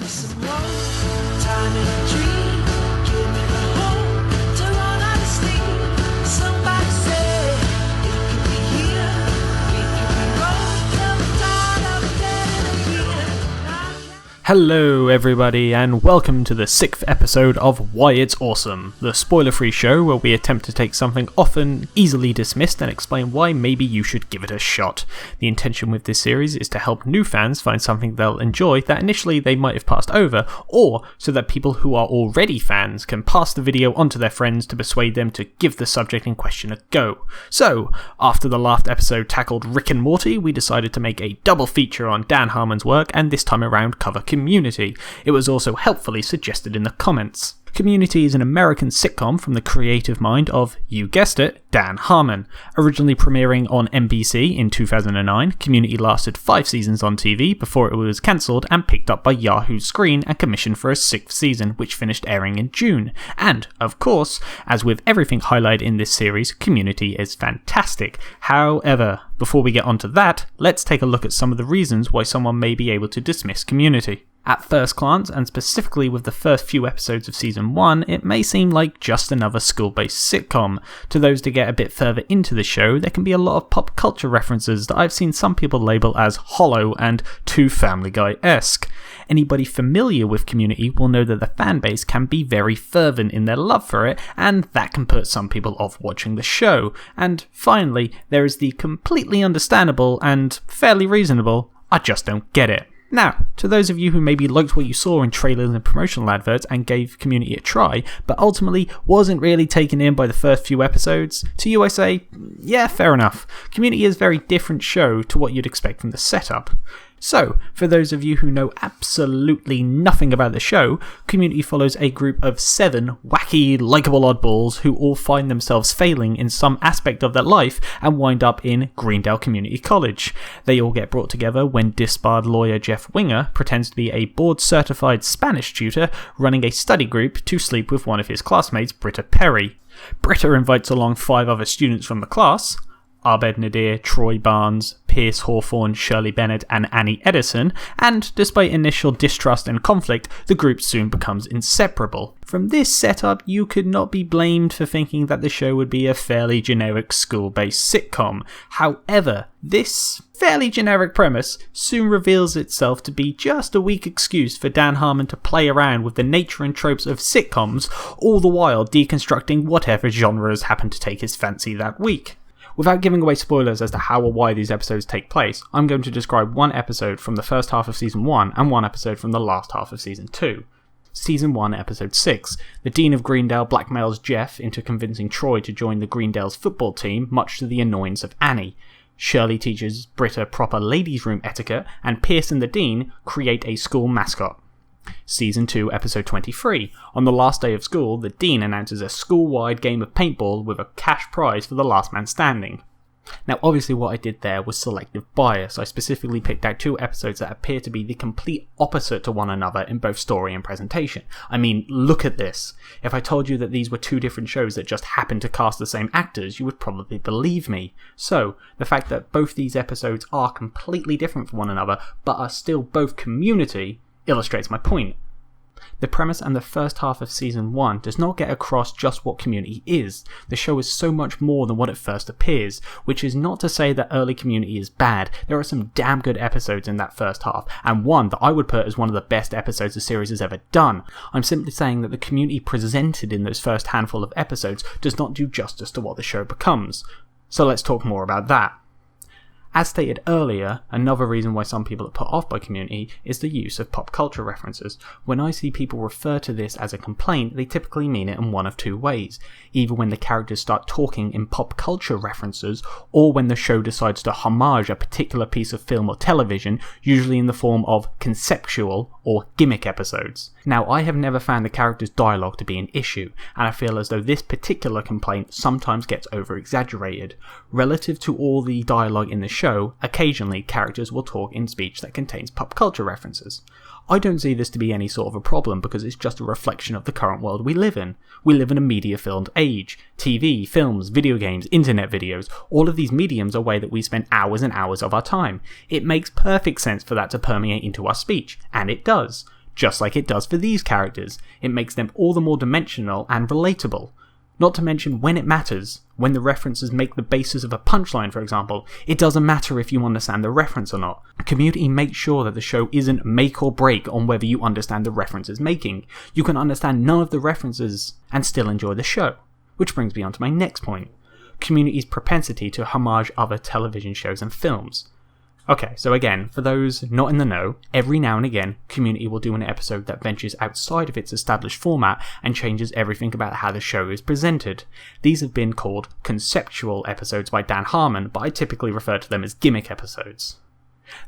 some more time in a dream. Give me the hope to run out of steam. Somebody say it could be here, it could be wrong. Tell me tired of getting again. Hello everybody and welcome to the 6th episode of Why It's Awesome, the spoiler-free show where we attempt to take something often easily dismissed and explain why maybe you should give it a shot. The intention with this series is to help new fans find something they'll enjoy that initially they might have passed over, or so that people who are already fans can pass the video on to their friends to persuade them to give the subject in question a go. So, after the last episode tackled Rick and Morty, we decided to make a double feature on Dan Harmon's work and this time around cover Community. It was also helpfully suggested in the comments. Community is an American sitcom from the creative mind of, you guessed it, Dan Harmon. Originally premiering on NBC in 2009, Community lasted 5 seasons on TV before it was cancelled and picked up by Yahoo Screen and commissioned for a 6th season, which finished airing in June. And, of course, as with everything highlighted in this series, Community is fantastic. However, before we get onto that, let's take a look at some of the reasons why someone may be able to dismiss Community. At first glance, and specifically with the first few episodes of Season 1, it may seem like just another school-based sitcom. To those to get a bit further into the show, there can be a lot of pop culture references that I've seen some people label as hollow and too Family Guy-esque. Anybody familiar with Community will know that the fanbase can be very fervent in their love for it, and that can put some people off watching the show. And finally, there is the completely understandable and fairly reasonable, I just don't get it. Now, to those of you who maybe liked what you saw in trailers and promotional adverts and gave Community a try, but ultimately wasn't really taken in by the first few episodes, to you I say, yeah, fair enough. Community is a very different show to what you'd expect from the setup. So, for those of you who know absolutely nothing about the show, Community follows a group of 7 wacky, likeable oddballs who all find themselves failing in some aspect of their life and wind up in Greendale Community College. They all get brought together when disbarred lawyer Jeff Winger pretends to be a board-certified Spanish tutor running a study group to sleep with one of his classmates, Britta Perry. Britta invites along 5 other students from the class, Abed Nadir, Troy Barnes, Pierce Hawthorne, Shirley Bennett and Annie Edison, and despite initial distrust and conflict, the group soon becomes inseparable. From this setup, you could not be blamed for thinking that the show would be a fairly generic school-based sitcom. However, this fairly generic premise soon reveals itself to be just a weak excuse for Dan Harmon to play around with the nature and tropes of sitcoms, all the while deconstructing whatever genres happen to take his fancy that week. Without giving away spoilers as to how or why these episodes take place, I'm going to describe one episode from the first half of Season 1 and one episode from the last half of Season 2. Season 1, Episode 6. The Dean of Greendale blackmails Jeff into convincing Troy to join the Greendale's football team, much to the annoyance of Annie. Shirley teaches Britta proper ladies' room etiquette, and Pierce and the Dean create a school mascot. Season 2, Episode 23. On the last day of school, the Dean announces a school-wide game of paintball with a cash prize for the last man standing. Now obviously what I did there was selective bias. I specifically picked out 2 episodes that appear to be the complete opposite to one another in both story and presentation. I mean, look at this. If I told you that these were 2 different shows that just happened to cast the same actors, you would probably believe me. So, the fact that both these episodes are completely different from one another, but are still both Community, illustrates my point. The premise and the first half of Season 1 does not get across just what Community is. The show is so much more than what it first appears, which is not to say that early Community is bad. There are some damn good episodes in that first half, and one that I would put as one of the best episodes the series has ever done. I'm simply saying that the Community presented in those first handful of episodes does not do justice to what the show becomes. So let's talk more about that. As stated earlier, another reason why some people are put off by Community is the use of pop culture references. When I see people refer to this as a complaint, they typically mean it in one of 2 ways. Either when the characters start talking in pop culture references, or when the show decides to homage a particular piece of film or television, usually in the form of conceptual or gimmick episodes. Now, I have never found the characters' dialogue to be an issue, and I feel as though this particular complaint sometimes gets over-exaggerated. Relative to all the dialogue in the show, occasionally characters will talk in speech that contains pop culture references. I don't see this to be any sort of a problem because it's just a reflection of the current world we live in. We live in a media-filmed age. TV, films, video games, internet videos, all of these mediums are a way that we spend hours and hours of our time. It makes perfect sense for that to permeate into our speech, and it does. just like it does for these characters. It makes them all the more dimensional and relatable. Not to mention when it matters, when the references make the basis of a punchline for example, it doesn't matter if you understand the reference or not. Community makes sure that the show isn't make or break on whether you understand the reference it's making. You can understand none of the references and still enjoy the show. Which brings me on to my next point. Community's propensity to homage other television shows and films. Okay, so again, for those not in the know, every now and again, Community will do an episode that ventures outside of its established format and changes everything about how the show is presented. These have been called conceptual episodes by Dan Harmon, but I typically refer to them as gimmick episodes.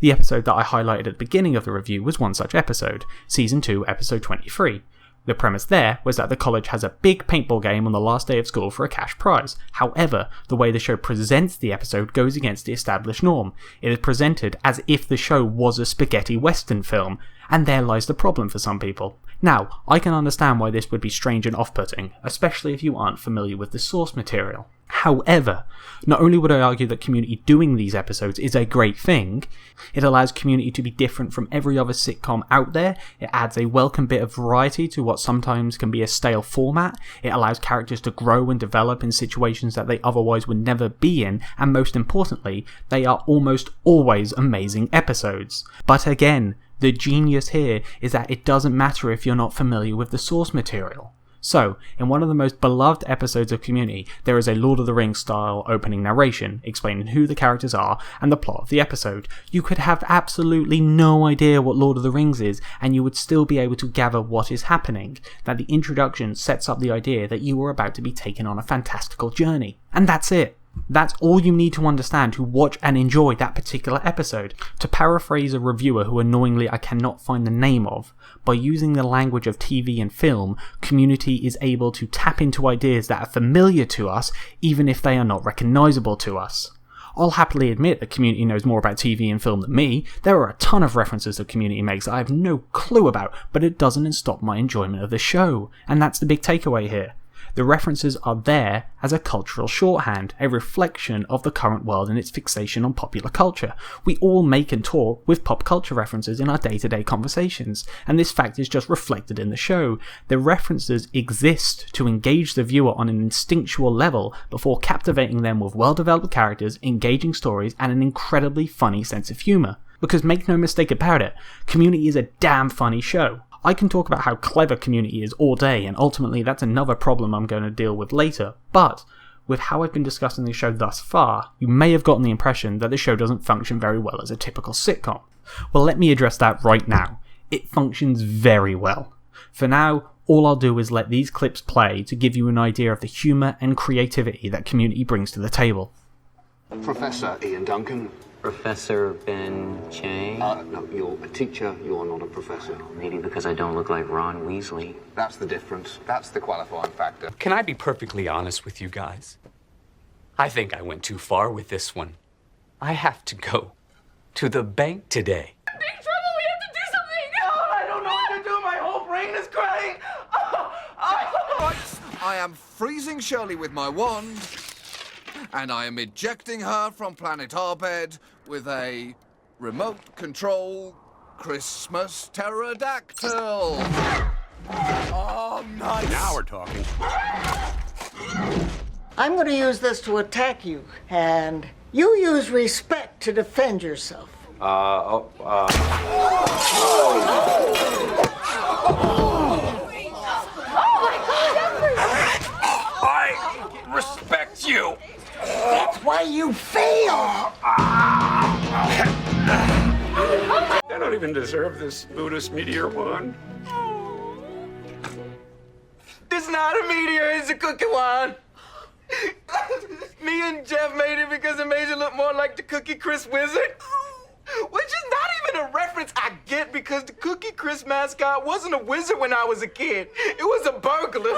The episode that I highlighted at the beginning of the review was one such episode, Season 2, Episode 23. The premise there was that the college has a big paintball game on the last day of school for a cash prize. However, the way the show presents the episode goes against the established norm. It is presented as if the show was a spaghetti western film, and there lies the problem for some people. Now, I can understand why this would be strange and off-putting, especially if you aren't familiar with the source material. However, not only would I argue that Community doing these episodes is a great thing, it allows Community to be different from every other sitcom out there, it adds a welcome bit of variety to what sometimes can be a stale format, it allows characters to grow and develop in situations that they otherwise would never be in, and most importantly, they are almost always amazing episodes. But again, the genius here is that it doesn't matter if you're not familiar with the source material. So, in one of the most beloved episodes of Community, there is a Lord of the Rings style opening narration, explaining who the characters are and the plot of the episode. You could have absolutely no idea what Lord of the Rings is, and you would still be able to gather what is happening, that the introduction sets up the idea that you are about to be taken on a fantastical journey. And that's it. That's all you need to understand to watch and enjoy that particular episode. To paraphrase a reviewer who annoyingly I cannot find the name of, by using the language of TV and film, Community is able to tap into ideas that are familiar to us even if they are not recognisable to us. I'll happily admit that Community knows more about TV and film than me. There are a ton of references that Community makes that I have no clue about, but it doesn't stop my enjoyment of the show. And that's the big takeaway here. The references are there as a cultural shorthand, a reflection of the current world and its fixation on popular culture. We all make and talk with pop culture references in our day-to-day conversations, and this fact is just reflected in the show. The references exist to engage the viewer on an instinctual level before captivating them with well-developed characters, engaging stories, and an incredibly funny sense of humour. Because make no mistake about it, Community is a damn funny show. I can talk about how clever Community is all day, and ultimately that's another problem I'm going to deal with later, but with how I've been discussing the show thus far, you may have gotten the impression that the show doesn't function very well as a typical sitcom. Well, let me address that right now. It functions very well. For now, all I'll do is let these clips play to give you an idea of the humour and creativity that Community brings to the table. Professor Ian Duncan. Professor Ben Chang? No, you're a teacher, you're not a professor. Maybe because I don't look like Ron Weasley. That's the difference. That's the qualifying factor. Can I be perfectly honest with you guys? I think I went too far with this one. I have to go to the bank today. Big trouble, we have to do something! Oh, I don't know what to do, my whole brain is crying! Right, I am freezing Shirley with my wand, and I am ejecting her from planet Arbed with a remote control Christmas pterodactyl. Oh, nice. Now we're talking. I'm going to use this to attack you, and you use respect to defend yourself. I respect you. That's why you fail! I don't even deserve this Buddhist meteor wand. It's not a meteor, it's a cookie wand. Me and Jeff made it because it made you look more like the Cookie Crisp Wizard. Which is not even a reference I get because the Cookie Crisp mascot wasn't a wizard when I was a kid. It was a burglar.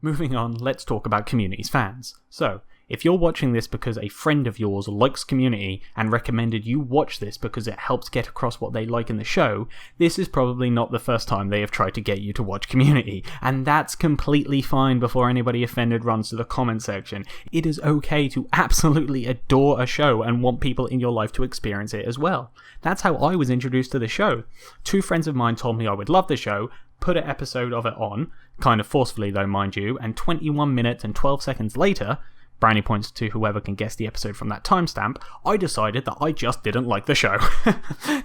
Moving on, let's talk about Community's fans. So, If you're watching this because a friend of yours likes Community and recommended you watch this because it helps get across what they like in the show, this is probably not the first time they have tried to get you to watch Community, and that's completely fine before anybody offended runs to the comment section. It is okay to absolutely adore a show and want people in your life to experience it as well. That's how I was introduced to the show. 2 friends of mine told me I would love the show, put an episode of it on, kind of forcefully though mind you, and 21 minutes and 12 seconds later, brownie points to whoever can guess the episode from that timestamp, I decided that I just didn't like the show.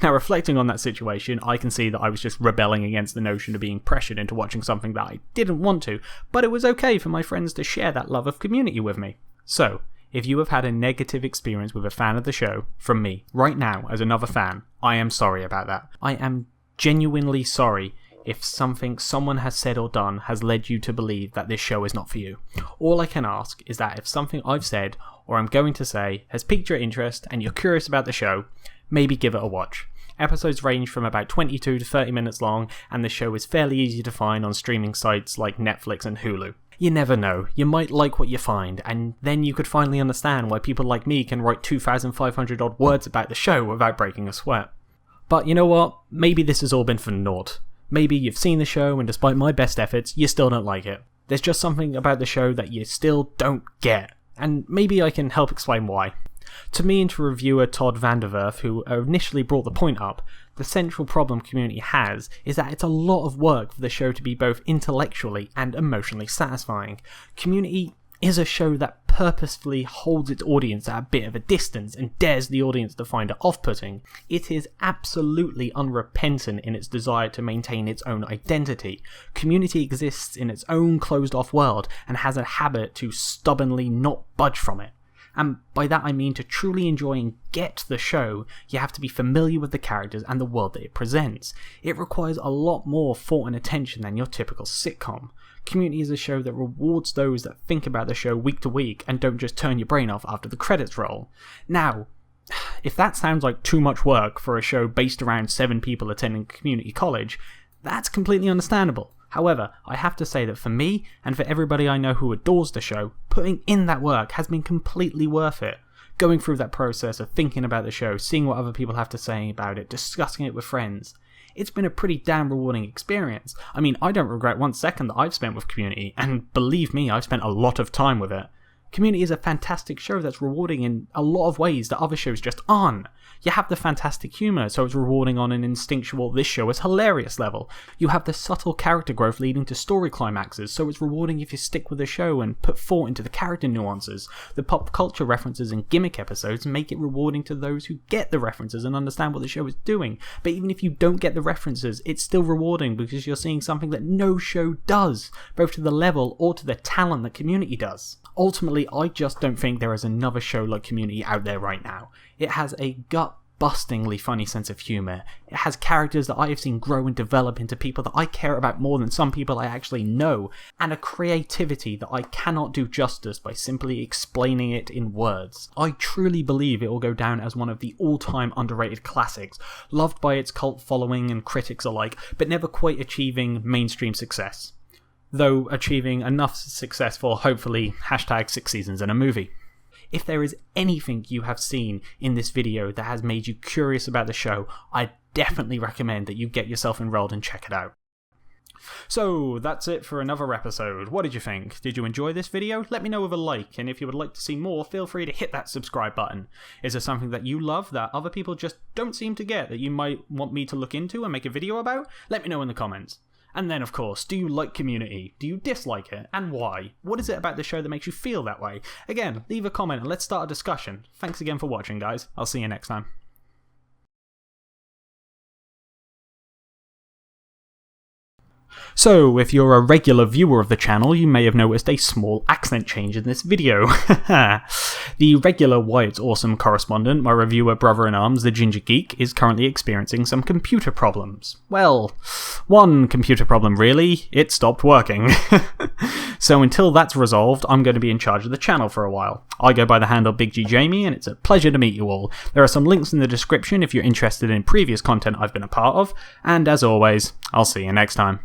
Now, reflecting on that situation, I can see that I was just rebelling against the notion of being pressured into watching something that I didn't want to, but it was okay for my friends to share that love of Community with me. So, if you have had a negative experience with a fan of the show, from me, right now, as another fan, I am sorry about that. I am genuinely sorry if something someone has said or done has led you to believe that this show is not for you. All I can ask is that if something I've said or I'm going to say has piqued your interest and you're curious about the show, maybe give it a watch. Episodes range from about 22 to 30 minutes long, and the show is fairly easy to find on streaming sites like Netflix and Hulu. You never know, you might like what you find, and then you could finally understand why people like me can write 2,500 odd words about the show without breaking a sweat. But you know what? Maybe this has all been for naught. Maybe you've seen the show and despite my best efforts, you still don't like it. There's just something about the show that you still don't get, and maybe I can help explain why. To me and to reviewer Todd Vanderwerf, who initially brought the point up, the central problem Community has is that it's a lot of work for the show to be both intellectually and emotionally satisfying. Community is a show that purposefully holds its audience at a bit of a distance and dares the audience to find it off-putting. It is absolutely unrepentant in its desire to maintain its own identity. Community exists in its own closed-off world and has a habit to stubbornly not budge from it. And by that I mean to truly enjoy and get the show, you have to be familiar with the characters and the world that it presents. It requires a lot more thought and attention than your typical sitcom. Community is a show that rewards those that think about the show week to week and don't just turn your brain off after the credits roll. Now, if that sounds like too much work for a show based around 7 people attending community college, that's completely understandable. However, I have to say that for me, and for everybody I know who adores the show, putting in that work has been completely worth it. Going through that process of thinking about the show, seeing what other people have to say about it, discussing it with friends, it's been a pretty damn rewarding experience. I mean, I don't regret 1 second that I've spent with Community, and believe me, I've spent a lot of time with it. Community is a fantastic show that's rewarding in a lot of ways that other shows just aren't. You have the fantastic humour, so it's rewarding on an instinctual this show is hilarious level. You have the subtle character growth leading to story climaxes, so it's rewarding if you stick with the show and put thought into the character nuances. The pop culture references and gimmick episodes make it rewarding to those who get the references and understand what the show is doing. But even if you don't get the references, it's still rewarding because you're seeing something that no show does, both to the level or to the talent that Community does. Ultimately, I just don't think there is another show like Community out there right now. It has a gut-bustingly funny sense of humour. It has characters that I have seen grow and develop into people that I care about more than some people I actually know, and a creativity that I cannot do justice by simply explaining it in words. I truly believe it will go down as one of the all-time underrated classics, loved by its cult following and critics alike, but never quite achieving mainstream success. Though achieving enough success for hopefully #6 seasons in a movie. If there is anything you have seen in this video that has made you curious about the show, I definitely recommend that you get yourself enrolled and check it out. So that's it for another episode. What did you think? Did you enjoy this video? Let me know with a like, and if you would like to see more, feel free to hit that subscribe button. Is there something that you love that other people just don't seem to get that you might want me to look into and make a video about? Let me know in the comments. And then, of course, do you like Community? Do you dislike it? And why? What is it about the show that makes you feel that way? Again, leave a comment and let's start a discussion. Thanks again for watching, guys. I'll see you next time. So, if you're a regular viewer of the channel, you may have noticed a small accent change in this video. The regular Why It's Awesome correspondent, my reviewer brother-in-arms, the Ginger Geek, is currently experiencing some computer problems. Well, one computer problem really, it stopped working. So until that's resolved, I'm going to be in charge of the channel for a while. I go by the handle Big G Jamie, and it's a pleasure to meet you all. There are some links in the description if you're interested in previous content I've been a part of, and as always, I'll see you next time.